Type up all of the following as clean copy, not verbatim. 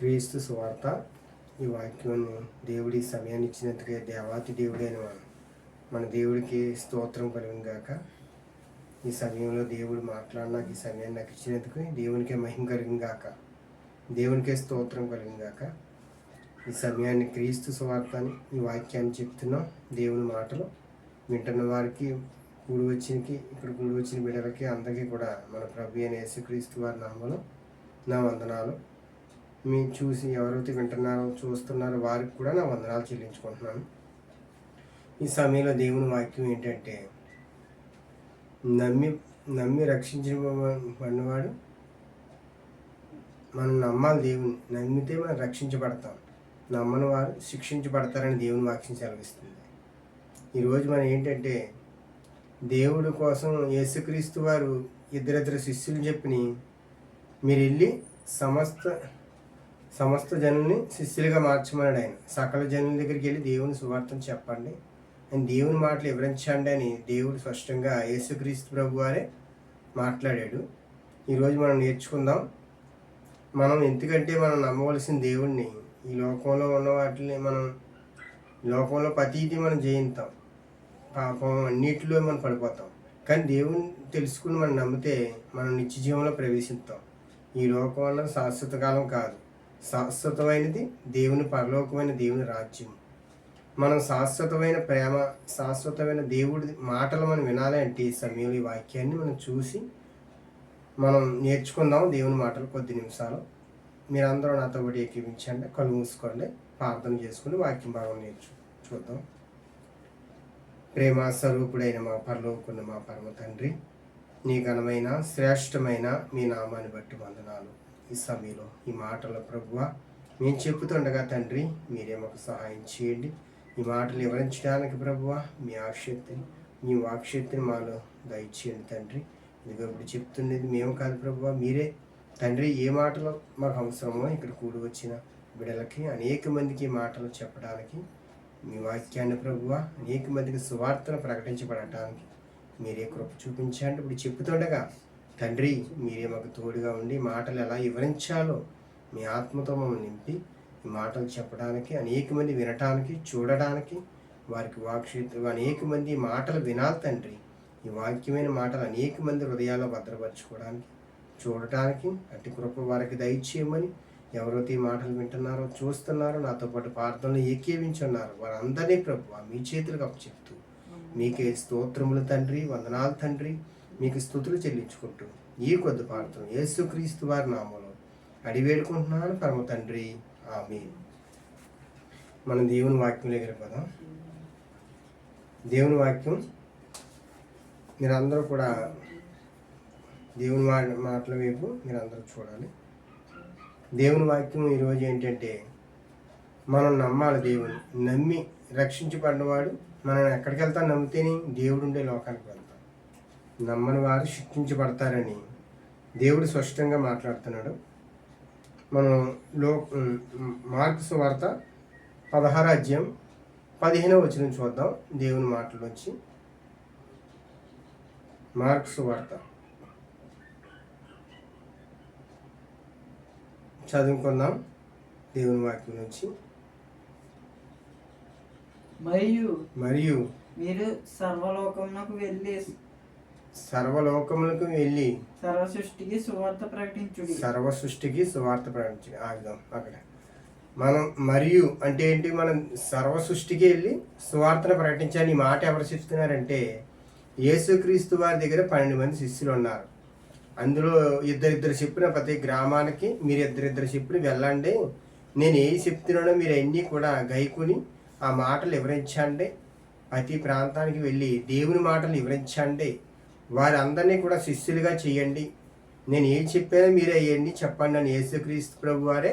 క్రీస్తు సువార్త. ఈ వాక్యాన్ని దేవుడి సమయాన్ని ఇచ్చినందుకే దేవాతి దేవుడైన మన దేవుడికి స్తోత్రం కలుగును గాక. ఈ సమయంలో దేవుడు మాట్లాడినాక ఈ సమయాన్ని నాకు ఇచ్చినందుకు దేవునికే మహిమ కలుగును గాక, దేవునికే స్తోత్రం కలుగును గాక. ఈ సమయాన్ని క్రీస్తు సువార్తని ఈ వాక్యాన్ని చెప్తున్నాం. దేవుని మాటలు వింటున్న వారికి, ఇక్కడ కూడి వచ్చిన బిడ్డలకి అందరికీ కూడా మన ప్రభు అయిన యేసుక్రీస్తు వారి నామములో నా వందనాలు. మీరు చూసి ఎవరైతే వింటున్నారో చూస్తున్నారో వారికి కూడా నా వందనాలు చెల్లించుకుంటున్నాను. ఈ సమయంలో దేవుని వాక్యం ఏంటంటే, నమ్మి రక్షించబడినవాడు, మనం నమ్మాలి. దేవుని నమ్మితే మనం రక్షించబడతాం, నమ్మని వారు శిక్షించబడతారని దేవుని వాక్యం సెలవిస్తుంది. ఈరోజు మనం ఏంటంటే, దేవుడి కోసం యేసుక్రీస్తు వారు ఇద్దరిద్దరు శిష్యులు చెప్పిని, మీరు వెళ్ళి సమస్త జనుల్ని శిష్యులుగా మార్చమన్నాడు ఆయన. సకల జనుల దగ్గరికి వెళ్ళి దేవుని సువార్తను చెప్పండి అని, దేవుని మాటలు వివరించండి అని దేవుడు స్పష్టంగా యేసుక్రీస్తు ప్రభు వారే మాట్లాడాడు. ఈరోజు మనం నేర్చుకుందాం. ఎందుకంటే మనం నమ్మవలసిన దేవుణ్ణి, ఈ లోకంలో ఉన్న వాటిని లోకంలో ప్రతీది మనం జయిస్తాం, పాపం అన్నిటిలో మనం పడిపోతాం. కానీ దేవుని తెలుసుకుని మనం నమ్మితే మనం నిత్య జీవంలో ప్రవేశిస్తాం. ఈ లోకం వల్ల శాశ్వత కాలం కాదు, శాశ్వతమైనది దేవుని పరలోకమైన దేవుని రాజ్యం. మనం శాశ్వతమైన ప్రేమ, శాశ్వతమైన దేవుడి మాటలు మనం వినాలి అంటే ఈ సమయంలో ఈ వాక్యాన్ని మనం చూసి మనం నేర్చుకుందాం. దేవుని మాటలు కొద్ది నిమిషాలు మీరందరూ నాతో పాటు ఏకీవించండి, కళ్ళు మూసుకోండి, ప్రార్థన చేసుకుని వాక్యం భాగం చూద్దాం. ప్రేమ స్వరూపుడైన మా పరలోకున్న మా పరమ తండ్రి, నీ ఘనమైన శ్రేష్టమైన మీ నామాన్ని బట్టి వందనాలు. ఈ సమయంలో ఈ మాటల ప్రభువా మేము చెప్పుతుండగా తండ్రి, మీరే మాకు సహాయం చేయండి. ఈ మాటలు వివరించడానికి ప్రభువా మీ వాక్శక్తిని మాలో దయచేయండి తండ్రి. ఇదిగో ఇప్పుడు చెప్తున్నది మేము కాదు ప్రభువా, మీరే తండ్రి. ఏ మాటలు మాకు అవసరమో ఇక్కడ కూడి వచ్చిన బిడ్డలకి అనేక మందికి మాటలు చెప్పడానికి, మీ వాక్యాన్ని ప్రభువా అనేక మందికి సువార్తను ప్రకటించబడటానికి మీరే కృప చూపించండి. ఇప్పుడు చెప్పుతుండగా తండ్రి, మీరే మాకు తోడుగా ఉండి మాటలు ఎలా వివరించాలో మీ ఆత్మతో మమ్మల్ని నింపి ఈ మాటలు చెప్పడానికి, అనేక మంది వినటానికి, చూడడానికి, వారికి వాక్శక్తి అనేక మంది మాటలు వినాలి తండ్రి. ఈ వాక్యమైన మాటలు అనేక మంది హృదయాల్లో భద్రపరచుకోవడానికి, చూడటానికి అట్టి కృప వారికి దయచేయమని, ఎవరైతే ఈ మాటలు వింటున్నారో చూస్తున్నారో నాతో పాటు ప్రార్థనలు ఏకీవించున్నారు వారందరినీ ప్రభు మీ చేతులకు అప్పచెప్తూ మీకే స్తోత్రములు తండ్రి, వందనాలు తండ్రి, మీకు స్తుతులు చెల్లించుకుంటూ ఈ కొద్ది ప్రార్థన యేసుక్రీస్తు వారి నామములో అడివేడుకుంటున్నాను పరమ తండ్రి, ఆమేన్. మనం దేవుని వాక్యం దగ్గర పదాం. దేవుని వాక్యం మీరందరూ కూడా దేవుని మాటల వైపు మీరందరూ చూడాలి. దేవుని వాక్యం ఈరోజు ఏంటంటే, మనం నమ్మాలి. దేవుని నమ్మి రక్షించబడినవాడు మనం ఎక్కడికి వెళ్తాం, నమ్మితేనే దేవుడు ఉండే లోకానికి వెళ్తాం. నమ్మని వారు శిక్షించబడతారని దేవుడు స్పష్టంగా మాట్లాడుతున్నాడు. మనం మార్కు సువార్త 16వ అధ్యాయం 15వ వచనం చూద్దాం. దేవుని మాటలోంచి మార్కు సువార్త చదువుకుందాం. దేవుని వాక్యం నుంచి. మరియు మీరు సర్వలోకములకు వెళ్ళి సర్వసృష్టికి సువార్త ప్రకటించుడి. ఆగుదాం అక్కడ. మనం మరియు అంటే ఏంటి? మనం సర్వసృష్టికి వెళ్ళి సువార్తను ప్రకటించాలి. ఈ మాట ఎవరు చెప్తున్నారంటే, యేసుక్రీస్తు వారి దగ్గర 12 మంది శిష్యులు ఉన్నారు. అందులో ఇద్దరిద్దరు చెప్పిన ప్రతి గ్రామానికి మీరు ఇద్దరిద్దరు చెప్పిన వెళ్ళండి, నేను ఏ చెప్తున్నానో మీరు అన్నీ కూడా గైకుని ఆ మాటలు వివరించండి. ప్రతి ప్రాంతానికి వెళ్ళి దేవుని మాటలు వివరించండి, వారందరినీ కూడా శిష్యులుగా చేయండి. నేను ఏం చెప్పానో మీరే అయ్యండి చెప్పండి అని యేసుక్రీస్తు ప్రభు వారే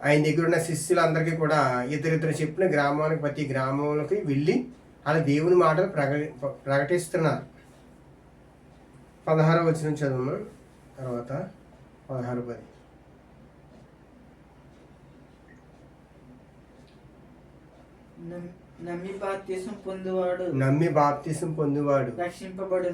ఆయన దగ్గర ఉన్న శిష్యులందరికీ కూడా ఇద్దరిద్దరు చెప్పిన గ్రామానికి ప్రతి గ్రామంలోకి వెళ్ళి అలా దేవుని మాటలు ప్రకటిస్తున్నారు. 16వ వచనం చదువు. తర్వాత 16:10. నమ్మి బాప్తిసం పొందువాడు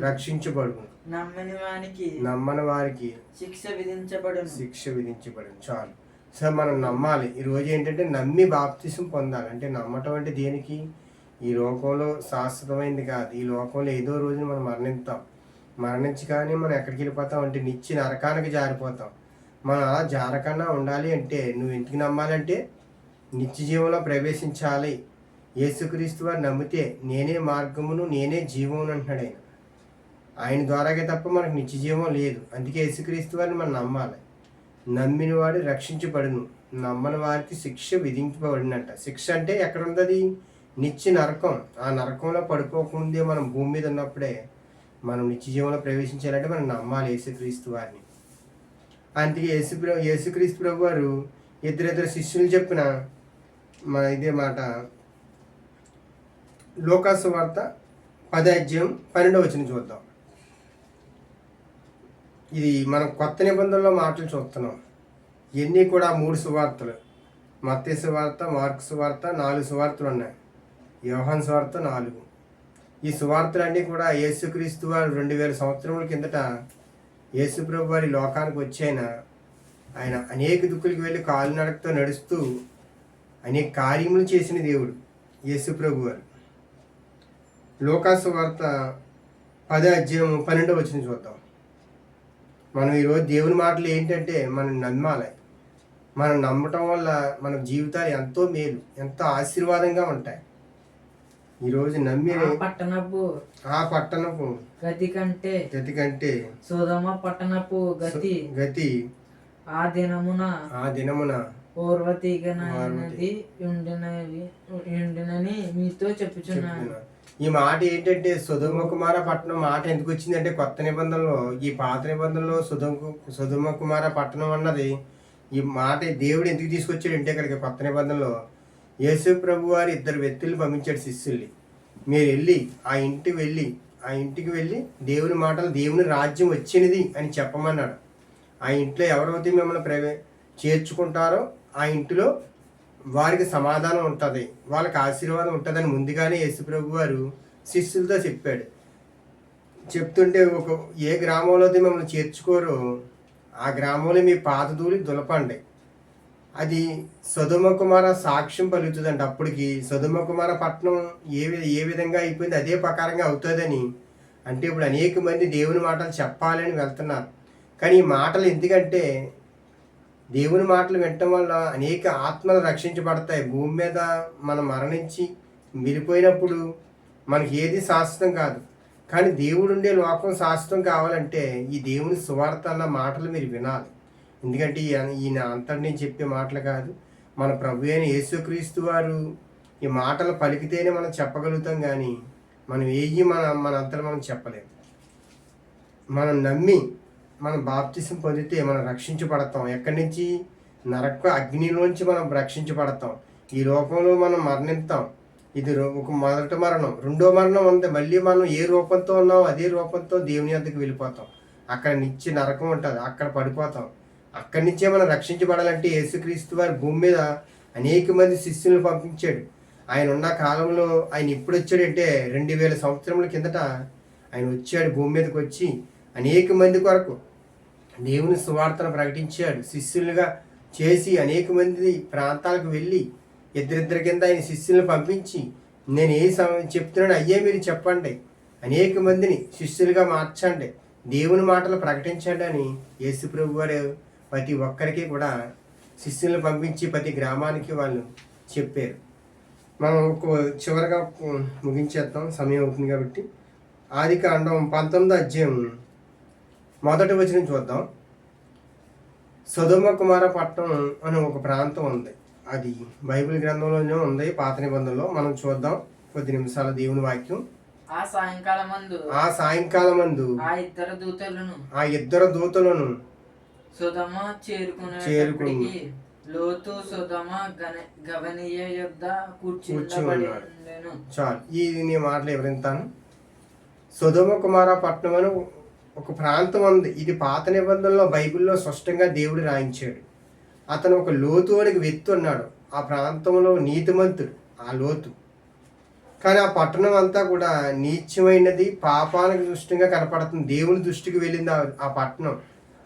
రక్షించబడును, నమ్మని వారికి శిక్ష విధించబడును. చాలు. సో మనం నమ్మాలి. ఈరోజు ఏంటంటే నమ్మి బాప్తిసం పొందాలి. అంటే నమ్మటం అంటే దేనికి? ఈ లోకంలో శాశ్వతమైంది కాదు. ఈ లోకంలో ఏదో రోజున మనం మరణిస్తాం. మరణించి కానీ మనం ఎక్కడికి వెళ్ళిపోతాం అంటే నిత్య నరకానికి జారిపోతాం. మనం అలా జారకుండా ఉండాలి అంటే నువ్వు ఎందుకు నమ్మాలంటే నిత్య జీవంలో ప్రవేశించాలి. యేసుక్రీస్తు వారు నమ్మితే నేనే మార్గమును నేనే జీవమును అంటున్నాడు ఆయన. ఆయన ద్వారాగే తప్ప మనకు నిత్య జీవం లేదు. అందుకే యేసుక్రీస్తు వారిని మనం నమ్మాలి. నమ్మిన వాడు రక్షించబడును, నమ్మని వారికి శిక్ష విధించబడినట్ట. శిక్ష అంటే ఎక్కడ ఉంది? నిత్య నరకం. ఆ నరకంలో పడిపోకముందే మనం భూమి మీద ఉన్నప్పుడే మనం నిత్య జీవంలో ప్రవేశించాలంటే మనం నమ్మాలి యేసుక్రీస్తు వారిని. అందుకే యేసుక్రీస్తు ప్రభు వారు ఇద్దరు శిష్యులు చెప్పిన ఇదే మాట లోకాసు వార్త 10:12 చూద్దాం. ఇది మనం కొత్త నిబంధనలో మాటలు చూస్తున్నాం. ఇవన్నీ కూడా 3 సువార్తలు. మత్తయి సువార్త, మార్కు సువార్త, 4 సువార్తలు ఉన్నాయి. యోహాను సువార్త 4. ఈ సువార్తలన్నీ కూడా యేసుక్రీస్తు వారు 2000 సంవత్సరముల కిందట యేసుప్రభు వారి లోకానికి వచ్చాయన. ఆయన అనేక దుక్కులకి వెళ్ళి కాలినడకతో నడుస్తూ అనేక కార్యములు చేసిన దేవుడు యేసుప్రభు వారు. లోకాసు వార్త 10:12 చూద్దాం. మనం ఈరోజు దేవుని మాటలు ఏంటంటే మనం నమ్మాలి. మనం నమ్మటం వల్ల మన జీవితాలు ఎంతో మేలు, ఎంతో ఆశీర్వాదంగా ఉంటాయి. ఈరోజు నమ్మి ఆ పట్టణపు గతి కంటే సోదమ పట్టణపు గతి ఆ దినమున పూర్వతిగనది ఉండినని మీతో చెప్పుచున్నాను. ఈ మాట ఏంటంటే సొదొమ కుమార పట్టణం మాట ఎందుకు వచ్చిందంటే కొత్త నిబంధనలో, ఈ పాత నిబంధనలో సొదొమ కుమార పట్టణం అన్నది ఈ మాట దేవుడు ఎందుకు తీసుకొచ్చాడంటే ఇక్కడికి కొత్త నిబంధనలో యేసు ప్రభు వారు 2 వ్యక్తులు పంపించాడు శిష్యుల్ని. మీరు ఆ ఇంటికి వెళ్ళి దేవుని మాటలు దేవుని రాజ్యం వచ్చినది అని చెప్పమన్నాడు. ఆ ఇంట్లో ఎవరైతే మిమ్మల్ని చేర్చుకుంటారో ఆ ఇంటిలో వారికి సమాధానం ఉంటుంది, వాళ్ళకి ఆశీర్వాదం ఉంటుందని ముందుగానే యేసుప్రభు వారు శిష్యులతో చెప్పాడు. చెప్తుంటే ఏ గ్రామంలో అయితే మిమ్మల్ని చేర్చుకోరో ఆ గ్రామంలో మీ పాదధూళి దులపండి. అది సొదొమ కుమార సాక్ష్యం పలుకుతుందంట. అప్పటికి సొదొమ కుమార పట్టణం ఏ విధంగా అయిపోయింది అదే ప్రకారంగా అవుతుందని. అంటే ఇప్పుడు అనేక మంది దేవుని మాటలు చెప్పాలని వెళ్తున్నారు. కానీ ఈ మాటలు ఎందుకంటే దేవుని మాటలు వినటం వల్ల అనేక ఆత్మలు రక్షించబడతాయి. భూమి మీద మనం మరణించి మిరిపోయినప్పుడు మనకి ఏది శాశ్వతం కాదు. కానీ దేవుడు ఉండే లోకం శాశ్వతం కావాలంటే ఈ దేవుని సువార్త అన్న మాటలు మీరు వినాలి. ఎందుకంటే ఈయన అంతటి చెప్పే మాటలు కాదు, మన ప్రభు అయిన యేసుక్రీస్తు వారు ఈ మాటలు పలికితేనే మనం చెప్పగలుగుతాం. కానీ మనం మన అంతలో మనం చెప్పలేము. మనం నమ్మి మనం బాప్తిసం పొందితే మనం రక్షించబడతాం. ఎక్కడి నుంచి? నరక అగ్నిలోంచి మనం రక్షించబడతాం. ఈ లోకంలో మనం మరణిస్తాం. ఇది ఒక మొదటి మరణం. రెండో మరణం ఉంది. మళ్ళీ మనం ఏ రూపంతో ఉన్నామో అదే రూపంతో దేవుని వద్దకు వెళ్ళిపోతాం. అక్కడ నిత్య నరకం ఉంటుంది, అక్కడ పడిపోతాం. అక్కడి నుంచే మనం రక్షించబడాలంటే యేసుక్రీస్తు వారి భూమి మీద అనేక మంది శిష్యులను పంపించాడు. ఆయన ఉన్న కాలంలో ఆయన ఎప్పుడు వచ్చాడంటే 2000 సంవత్సరముల కిందట ఆయన వచ్చాడు. భూమి మీదకి వచ్చి అనేక మంది కొరకు దేవుని సువార్తను ప్రకటించాడు. శిష్యులుగా చేసి అనేక మంది ప్రాంతాలకు వెళ్ళి ఇద్దరిద్దరి కింద ఆయన శిష్యులను పంపించి నేను చెప్తున్నాను అయ్యే మీరు చెప్పండి, అనేక మందిని శిష్యులుగా మార్చండి, దేవుని మాటలు ప్రకటించండి అని యేసుప్రభు వారు ప్రతి ఒక్కరికి కూడా శిష్యులను పంపించి ప్రతి గ్రామానికి వాళ్ళు చెప్పారు. మనం చివరిగా ముగించేద్దాం, సమయం అవుతుంది కాబట్టి. ఆదికాండం 19:1 చూద్దాం. సొదొమ కుమార పట్టణం అని ఒక ప్రాంతం ఉంది. అది బైబిల్ గ్రంథంలోనే ఉంది, పాత నిబంధనలో. మనం చూద్దాం కొద్ది నిమిషాల దేవుని వాక్యం. ఆ సాయంకాలమందు ఆ ఇద్దరు దూతలను సొదొమ చేరుకుని లోతు సొదొమ గవనీయ యొద్ద కూర్చున్నాడు. చాలు, ఇది నీ మాటలు వివరిస్తాను. సొదొమ కుమార పట్టణం అని ఒక ప్రాంతం ఉంది. ఇది పాత నిబంధనలో బైబిల్లో స్పష్టంగా దేవుడు రాయించాడు. అతను ఒక లోతు అనే వ్యక్తి ఉన్నాడు. ఆ ప్రాంతంలో నీతిమంతుడు ఆ లోతు. కానీ ఆ పట్టణం అంతా కూడా నీచమైనది, పాపానికి దృష్టిగా కనపడుతుంది. దేవుని దృష్టికి వెళ్ళింది ఆ పట్టణం.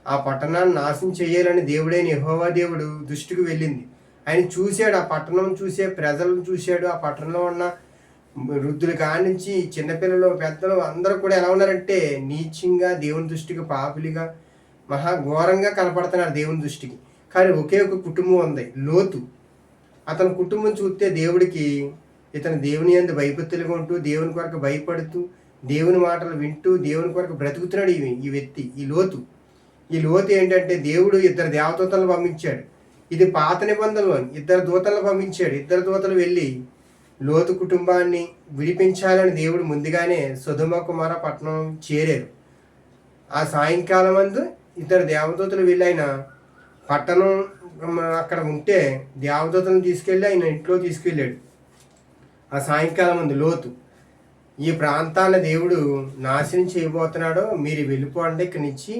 ఆ పట్టణాన్ని నాశనం చేయాలని దేవుడైన యెహోవా దేవుడు దృష్టికి వెళ్ళింది. ఆయన చూశాడు, ఆ పట్టణం చూసే ప్రజలను చూశాడు. ఆ పట్టణంలో ఉన్న వృద్ధులు కానించి చిన్నపిల్లలు పెద్దలు అందరూ కూడా ఎలా ఉన్నారంటే నీచంగా, దేవుని దృష్టికి పాపులుగా, మహా ఘోరంగా కనపడుతున్నారు దేవుని దృష్టికి. కానీ ఒకే ఒక కుటుంబం ఉంది, లోతు. అతని కుటుంబం చూస్తే దేవుడికి, ఇతను దేవుని యందు భయభక్తులుగా ఉంటూ, దేవుని కొరకు భయపడుతూ, దేవుని మాటలు వింటూ, దేవుని కొరకు బ్రతుకుతున్నాడు ఈ వ్యక్తి, ఈ లోతు. ఈ లోతు ఏంటంటే దేవుడు 2 దేవదూతలను పంపించాడు. ఇది పాత నిబంధనలో 2 దూతలను పంపించాడు. 2 దూతలు వెళ్ళి లోతు కుటుంబాన్ని విడిపించాలని దేవుడు ముందుగానే సొదొమ కుమార పట్టణం చేరారు. ఆ సాయంకాలం అందు 2 దేవదూతలు వెళ్ళి ఆయన పట్టణం అక్కడ ఉంటే దేవదూతలను తీసుకెళ్ళి ఆయన ఇంట్లో తీసుకెళ్ళాడు. ఆ సాయంకాలం అందు లోతు, ఈ ప్రాంతాన్ని దేవుడు నాశనం చేయబోతున్నాడో, మీరు వెళ్ళిపోండి ఇక్కడి నుంచి,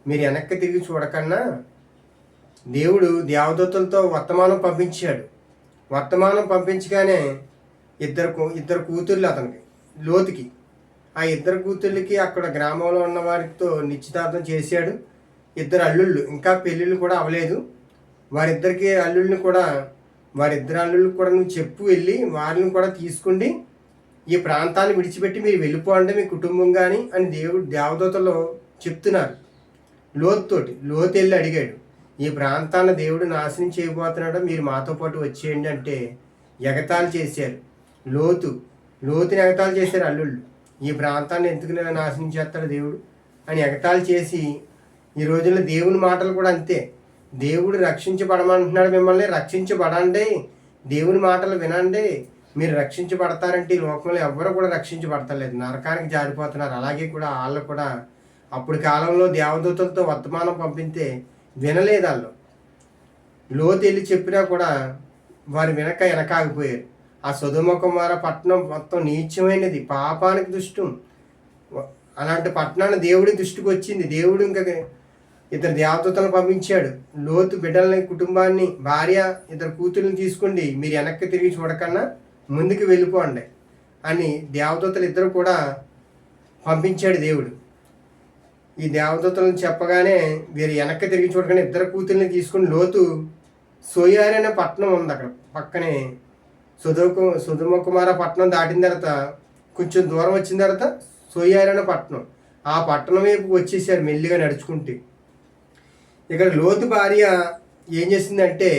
మీరు వెనక్కి తిరిగి చూడకన్నా. దేవుడు దేవదూతలతో వర్తమానం పంపించాడు. వర్తమానం పంపించగానే ఇద్దరు కూతుర్లు అతనికి, లోతుకి. ఆ 2 కూతుర్లకి అక్కడ గ్రామంలో ఉన్న వారితో నిశ్చితార్థం చేశాడు. 2 అల్లుళ్ళు, ఇంకా పెళ్ళిళ్ళు కూడా అవ్వలేదు. వారిద్దరు అల్లుళ్ళని కూడా నువ్వు చెప్పు వెళ్ళి వారిని కూడా తీసుకుండి ఈ ప్రాంతాన్ని విడిచిపెట్టి మీరు వెళ్ళిపోండి మీ కుటుంబం కానీ అని దేవుడు దేవదూతలో చెప్తున్నారు లోతుతోటి. లోతు వెళ్ళి అడిగాడు, ఈ ప్రాంతాన్ని దేవుడు నాశనం చేయబోతున్నాడో, మీరు మాతో పాటు వచ్చేయండి అంటే ఎగతాళి చేశారు. లోతుని ఎగతాళి చేశారు అల్లుళ్ళు. ఈ ప్రాంతాన్ని ఎందుకు నాశనం చేస్తాడు దేవుడు అని ఎగతాళి చేసి, ఈ రోజుల్లో దేవుని మాటలు కూడా అంతే. దేవుడు రక్షించబడమంటున్నాడు, మిమ్మల్ని రక్షించబడండి, దేవుని మాటలు వినండి, మీరు రక్షించబడతారంటే ఈ లోకంలో ఎవ్వరూ కూడా రక్షించబడతలేదు, నరకానికి జారిపోతున్నారు. అలాగే కూడా వాళ్ళు కూడా అప్పుడు కాలంలో దేవదూతలతో వర్తమానం పంపితే వినలేదు వాళ్ళు. లోతు వెళ్ళి చెప్పినా కూడా వారు వెనకాగిపోయారు. ఆ సొదొమ కుమార పట్టణం మొత్తం నీచమైనది, పాపానికి దుష్టం. అలాంటి పట్టణాన్ని దేవుడి దృష్టికి వచ్చింది. దేవుడు ఇంకా 2 దేవదూతలను పంపించాడు. లోతు బిడ్డలని, కుటుంబాన్ని, భార్య, 2 కూతుర్ని తీసుకోండి, మీరు వెనక్కి తిరిగి చూడకన్నా ముందుకు వెళ్ళిపోండి అని దేవదూతలు 2 కూడా పంపించాడు దేవుడు. ఈ దేవదూతలను చెప్పగానే వీరు వెనక్కి తిరిగి చూడగానే 2 కూతుర్ని తీసుకుని లోతు సోయార్ అనే పట్టణం ఉంది అక్కడ పక్కనే. సొదొమ కుమార పట్టణం దాటిన తర్వాత కొంచెం దూరం వచ్చిన తర్వాత సోయార్ అనే పట్టణం, ఆ పట్టణం వైపు వచ్చేసారు మెల్లిగా నడుచుకుంటే. ఇక్కడ లోతు భార్య ఏం చేసిందంటే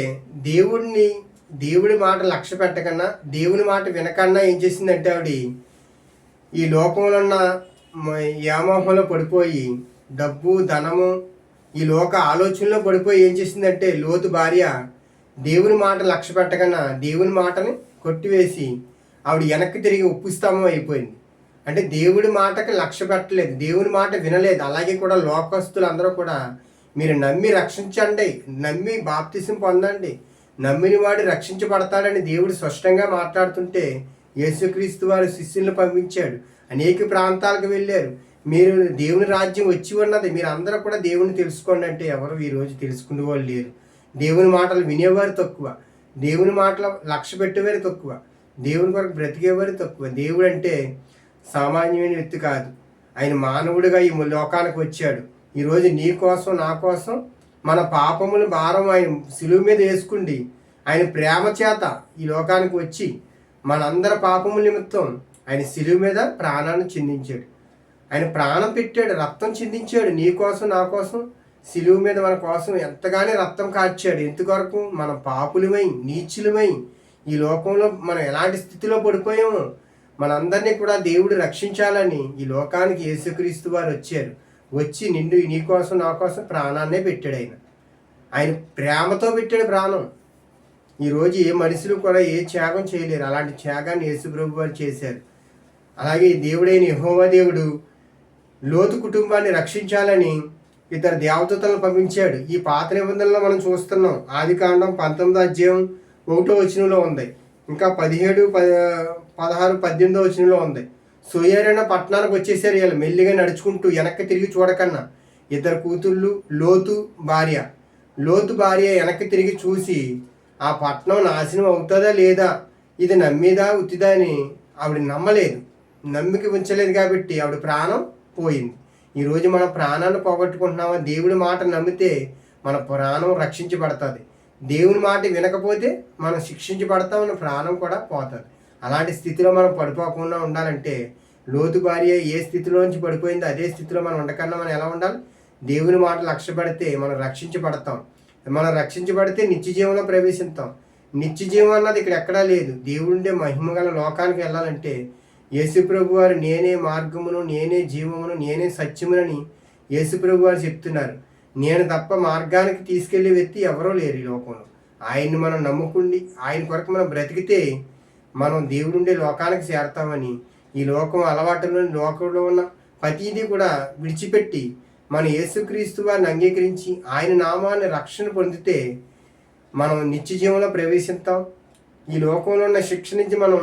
దేవుడి మాట లక్ష్య పెట్టకన్నా, దేవుని మాట వినకన్నా ఏం చేసిందంటే ఆవిడ ఈ లోకంలో ఉన్న వ్యామోహంలో పడిపోయి, డబ్బు, ధనము, ఈ లోక ఆలోచనలో పడిపోయి ఏం చేసిందంటే లోతు భార్య దేవుని మాట లక్ష్య పెట్టకన్నా దేవుని మాటని కొట్టివేసి ఆవిడ వెనక్కి తిరిగి ఉప్పు స్తంభం అయిపోయింది. అంటే దేవుడి మాటకి లక్ష్య పెట్టలేదు, దేవుని మాట వినలేదు. అలాగే కూడా లోకస్తులు అందరూ కూడా మీరు నమ్మి రక్షించండి, నమ్మి బాప్తిసం పొందండి, నమ్మిన వాడు రక్షించబడతాడని దేవుడు స్పష్టంగా మాట్లాడుతుంటే యేసుక్రీస్తు వారు శిష్యులను పంపించాడు. అనేక ప్రాంతాలకు వెళ్ళారు. మీరు దేవుని రాజ్యం వచ్చి ఉన్నది, మీరు అందరూ కూడా దేవుని తెలుసుకోండి అంటే ఎవరు ఈరోజు తెలుసుకునే వాళ్ళు లేరు. దేవుని మాటలు వినేవారు తక్కువ, దేవుని మాటలు లక్ష్య పెట్టేవారు తక్కువ, దేవుని కొరకు బ్రతికేవారు తక్కువ. దేవుడు అంటే సామాన్యమైన వ్యక్తి కాదు, ఆయన మానవుడిగా ఈ లోకానికి వచ్చాడు. ఈరోజు నీ కోసం, నా కోసం మన పాపముల భారం ఆయన సిలువ మీద వేసుకుండి, ఆయన ప్రేమ చేత ఈ లోకానికి వచ్చి మనందరి పాపముల నిమిత్తం ఆయన సిలువ మీద ప్రాణాన్ని చిందించాడు. ఆయన ప్రాణం పెట్టాడు, రక్తం చిందించాడు నీ కోసం, నా కోసం. సిలువ మీద మన కోసం ఎంతగానో రక్తం కార్చాడు. ఎంతవరకు మన పాపులమై, నీచులమై ఈ లోకంలో మనం ఎలాంటి స్థితిలో పడిపోయామో మనందరినీ కూడా దేవుడు రక్షించాలని ఈ లోకానికి యేసుక్రీస్తు వారు వచ్చారు. వచ్చి నీ కోసం, నా కోసం ప్రాణాన్నే పెట్టాడు. ఆయన ప్రేమతో పెట్టాడు ప్రాణం. ఈరోజు ఏ మనుషులు కూడా ఏ త్యాగం చేయలేరు, అలాంటి త్యాగాన్ని యేసు ప్రభు వారు చేశారు. అలాగే దేవుడైన యెహోవా దేవుడు లోతు కుటుంబాన్ని రక్షించాలని 2 దేవదూతలను పంపించాడు. ఈ పాత నిబంధనలో మనం చూస్తున్నాం. ఆదికాండం 19వ అధ్యాయం 1వ వచనంలో ఉంది, ఇంకా 17, 16, 18వ వచనంలో ఉంది. సోయార్ అనే పట్టణానికి వచ్చేసారు వీళ్ళు మెల్లిగా నడుచుకుంటూ, వెనక్కి తిరిగి చూడకన్నా. 2 కూతుళ్ళు, లోతు భార్య వెనక్కి తిరిగి చూసి ఆ పట్టణం నాశనం అవుతుందా లేదా, ఇది నమ్మిదా ఉత్తిదా అని ఆవిడ నమ్మలేదు, నమ్మిక ఉంచలేదు. కాబట్టి ఆవిడ ప్రాణం పోయింది. ఈరోజు మన ప్రాణాన్ని పోగొట్టుకుంటున్నామా? దేవుడి మాట నమ్మితే మన ప్రాణం రక్షించబడుతుంది. దేవుని మాట వినకపోతే మనం శిక్షించబడతాం, మన ప్రాణం కూడా పోతుంది. అలాంటి స్థితిలో మనం పడిపోకుండా ఉండాలంటే లోతు భార్య ఏ స్థితిలోంచి పడిపోయిందో అదే స్థితిలో మనం ఉండకన్నా మనం ఎలా ఉండాలి? దేవుని మాట లక్ష్యపడితే మనం రక్షించబడతాం. మనం రక్షించబడితే నిత్య జీవంలో ప్రవేశిస్తాం. నిత్య జీవం అన్నది ఇక్కడ ఎక్కడా లేదు. దేవుడే మహిమ గల లోకానికి వెళ్ళాలంటే యేసుప్రభు వారు నేనే మార్గమును, నేనే జీవమును, నేనే సత్యమునని యేసుప్రభు వారు చెప్తున్నారు. నేను తప్ప మార్గానికి తీసుకెళ్లే వ్యక్తి ఎవరో లేరు ఈ లోకంలో. ఆయన్ని మనం నమ్ముకుండి ఆయన కొరకు మనం బ్రతికితే మనం దేవుడుండే లోకానికి చేరతామని, ఈ లోకం అలవాటులో లోకంలో ఉన్న ప్రతిదీ కూడా విడిచిపెట్టి మన యేసుక్రీస్తు వారిని అంగీకరించి ఆయన నామాన్ని రక్షణ పొందితే మనం నిత్య జీవంలో ప్రవేశిస్తాం. ఈ లోకంలో ఉన్న శిక్ష నుంచి మనం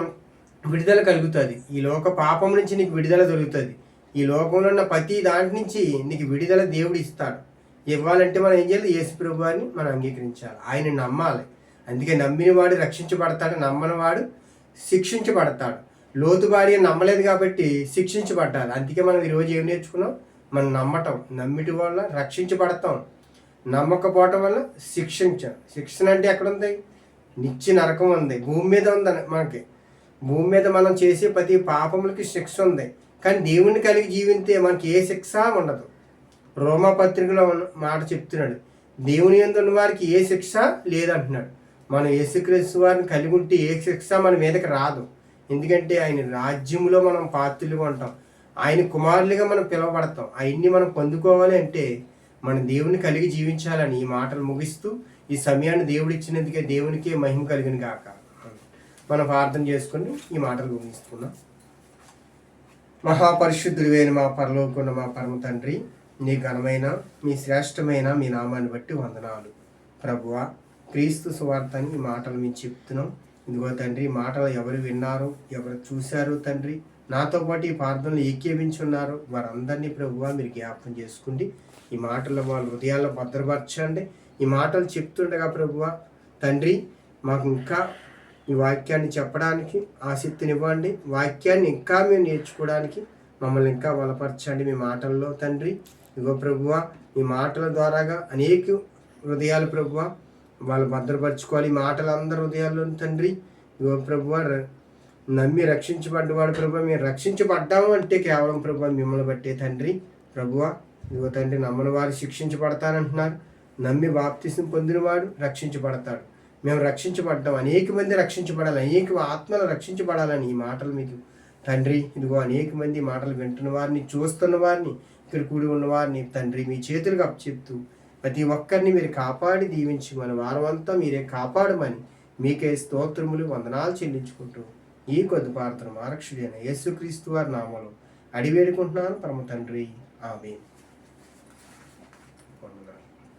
విడుదల కలుగుతుంది. ఈ లోక పాపం నుంచి నీకు విడుదల దొరుకుతుంది. ఈ లోకంలో ఉన్న ప్రతి దాంట్ నుంచి నీకు విడుదల దేవుడు ఇస్తాడు. ఇవ్వాలంటే మనం ఏం చేయాలి? యేసు ప్రభువారిని మనం అంగీకరించాలి, ఆయన నమ్మాలి. అందుకే నమ్మిన వాడు రక్షించబడతాడు, నమ్మని వాడు శిక్షించబడతాడు. లోతు భార్య నమ్మలేదు కాబట్టి శిక్షించబడ్డారు. అందుకే మనం ఈరోజు ఏం నేర్చుకున్నాం? మనం నమ్మటం, నమ్మిటి వల్ల రక్షించబడతాం, నమ్మకపోవటం వల్ల శిక్షణ అంటే ఎక్కడ ఉంది? నిత్య నరకం ఉంది, భూమి మీద ఉంది. మనకి భూమి మీద మనం చేసే ప్రతి పాపములకి శిక్ష ఉంది. కానీ దేవుణ్ణి కలిగి జీవిస్తే మనకి ఏ శిక్ష ఉండదు. రోమా పత్రికలో మాట చెప్తున్నాడు, దేవుని యందు ఉన్న వారికి ఏ శిక్ష లేదంటున్నాడు. మనం యేసుక్రీస్తు వారిని కలిగి ఉంటే ఏ శిక్ష మన మీదకి రాదు. ఎందుకంటే ఆయన రాజ్యంలో మనం పాత్రులుగా ఉంటాం, ఆయన కుమారులుగా మనం పిలువబడతాం. అవన్నీ మనం పొందుకోవాలి అంటే మన దేవుని కలిగి జీవించాలని ఈ మాటలు ముగిస్తూ ఈ సమయాన్ని దేవుడు ఇచ్చినందుకే దేవునికే మహిమ కలిగిన గాక. మనం ప్రార్థన చేసుకుని ఈ మాటలు ముగిస్తున్నాం. మహాపరిశుద్ధుడైన మా పరలోకమున్న మా పరమ తండ్రి, నీ ఘనమైన మీ శ్రేష్టమైన మీ నామాన్ని బట్టి వందనాలు ప్రభువా. క్రీస్తు సువార్తని ఈ మాటలు మేము చెప్తున్నాం. ఇదిగో తండ్రి, ఈ మాటలు ఎవరు విన్నారు, ఎవరు చూశారు తండ్రి, నాతో పాటు ఈ ప్రార్థనలు ఏకీభించున్నారు వారందరినీ ప్రభువా మీరు జ్ఞాపకం చేసుకోండి. ఈ మాటలు వాళ్ళ హృదయాల్లో భద్రపరచండి. ఈ మాటలు చెప్తుండగా ప్రభువా తండ్రి, మాకు ఇంకా ఈ వాక్యాన్ని చెప్పడానికి ఆసక్తినివ్వండి. వాక్యాన్ని ఇంకా మేము నేర్చుకోవడానికి మమ్మల్ని ఇంకా బలపరచండి మీ మాటల్లో తండ్రి. ఇగో ప్రభువా, ఈ మాటల ద్వారాగా అనేక హృదయాలు ప్రభువా వాళ్ళు భద్రపరచుకోవాలి. ఈ మాటలు అందరి హృదయాల్లో తండ్రి. ఇగో ప్రభువా, నమ్మి రక్షించబడ్డవాడు ప్రభువా, మేము రక్షించబడ్డాము అంటే కేవలం ప్రభువా మిమ్మల్ని బట్టే తండ్రి. ప్రభువా ఇగో తండ్రి, నమ్మని వారు శిక్షించబడతానంటున్నారు. నమ్మి బాప్తిసం పొందినవాడు రక్షించబడతాడు. మేము రక్షించబడ్డాం, అనేక మంది రక్షించబడాలి, అనేక ఆత్మలు రక్షించబడాలని ఈ మాటలు మీకు తండ్రి. ఇదిగో అనేక మంది మాటలు వింటున్న వారిని, చూస్తున్న వారిని, ఇక్కడ కూడి ఉన్నవారిని తండ్రి మీ చేతులకు అప్పచెప్తూ ప్రతి ఒక్కరిని మీరు కాపాడి దీవించి మన వారమంతా మీరే కాపాడమని మీకే స్తోత్రములు వందనాలు చెల్లించుకుంటూ ఈ కొద్ది ప్రార్థన మారక్షుడైన యేసుక్రీస్తు వారి నామములో అడివేడుకుంటున్నాను పరమ తండ్రి, ఆమేన్. వందనాలు.